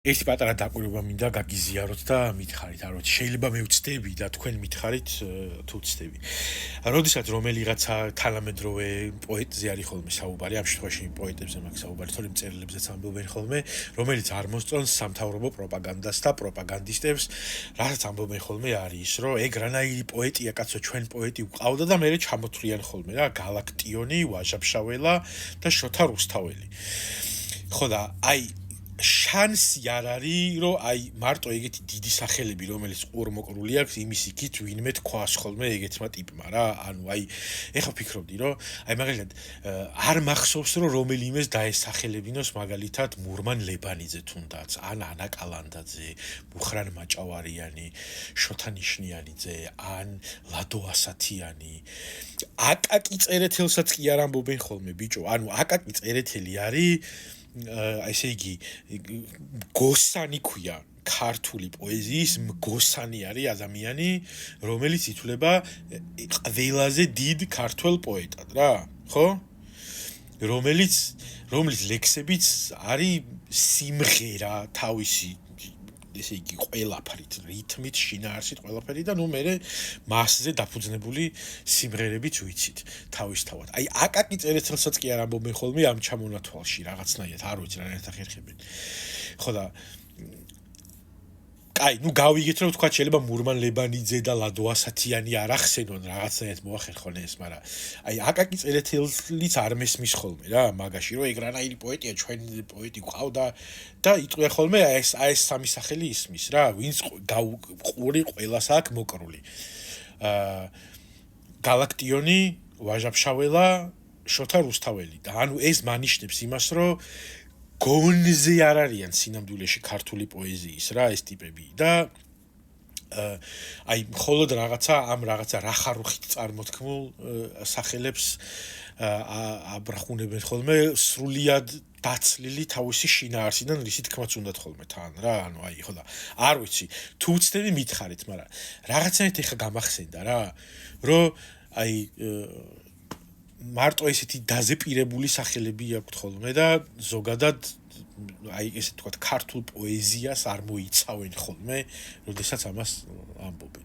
ერთი პატარა დაკვირვება მინდა გაგიზიაროთ და მითხარით, რომ შეიძლება მე ვცდები და თქვენ მითხარით თუ ვცდები. როდესაც რომელიღაცა თანამედროვე პოეტზე არის ხოლმე საუბარი, ამ შემთხვევაში პოეტებზე მაქვს საუბარი, თორემ მწერლებზეც ამბობენ ხოლმე, რომელიც არ მოსწონს სამთავრობო პროპაგანდას და პროპაგანდისტებს, რასაც ამბობენ ხოლმე არის, რომ ეგ რანაირი პოეტია, კაცო, ჩვენ პოეტი ვყავდა და მერე ჩამოთვლიან ხოლმე რა, გალაქტიონი, ვაჟა-ფშაველა და შოთა რუსთაველი. ხო და აი შანსი არ არის, რომ აი მარტო ეგეთი დიდი სახელები, რომელიც ყურმოყრული აქვს, იმის იქით ვინმე თქვას ხოლმე ეგეთმა ტიპმა რა. ანუ აი ეხლა ვფიქრობდი, რომ აი მაგალითად არ მახსოვს, რომ რომელიმეს დაესახელებინოს მაგალითად მურმან ლებანიძე თუნდაც, ან ანა კალანდაძე, მუხრან მაჭავარიანი, შოთა ნიშნიანიძე, ან ლადო ასათიანი. აკაკი წერეთელსაც კი არ ამბობენ ხოლმე ბიჭო. ანუ აკაკი წერეთელი არის ესე იგი გოსანი ქვია ქართული პოეზიის მგოსანი არის ადამიანი, რომელიც ითვლება ყველაზე დიდ ქართველ პოეტად რა, ხო? რომელიც ლექსებიც არის სიმღერა თავისი ესე იგი ყველაფრით, რითმით, შინაარსით ყველაფერი და ნუ მე მასზე დაფუძნებული სიმღერებიც ვიცით თავისთავად. აი აკაკი წერეთელსაც კი არ ამბობენ ხოლმე ამ ჩამონათვალში რაღაცნაირად, არ ვიცი რანაირად ახერხებენ. ხო და კაი, ნუ გავიგეთ, რომ თქვა შეიძლება მურმან ლებანიძე და ლადო ასათიანი არ ახსენონ რაღაცნაირად მოახერხონ ეს, მაგრამ აი აკაკი წერეთელიც არ მესმის ხოლმე რა, მაგაში რომ ეგ რანაირი პოეტია, ჩვენ პოეტი გვყავდა და იტყვია ხოლმე აი ეს სამი სახელი ისმის რა, ვინც ყური ყველას აქვს მოკრული. გალაქტიონი, ვაჟა-ფშაველა, შოთა რუსთაველი და ანუ ეს მანიშნებს იმას, რომ გონზე არ არიან სინამდვილეში ქართული პოეზიის რა ეს ტიპები და აი მხოლოდ რაღაცა რახარუხით წარმოთქმულ სახელებს აბრახუნებენ ხოლმე სრულიად დაცლილი თავისი შინაარსიდან, რისი თქმაც უნდათ ხოლმე თან რა, ანუ აი ხო და არ ვიცი, თუ ვცდები მითხარით, მაგრამ რაღაცნაირად ეხა გამახსენდა რა, რომ აი მარტო ესეთი დაზეპირებული სახელები აქვთ ხოლმე და ზოგადად აი ესე თქვა ქართულ პოეზიას არ მოიცავენ ხოლმე, როდესაც ამას ამბობენ.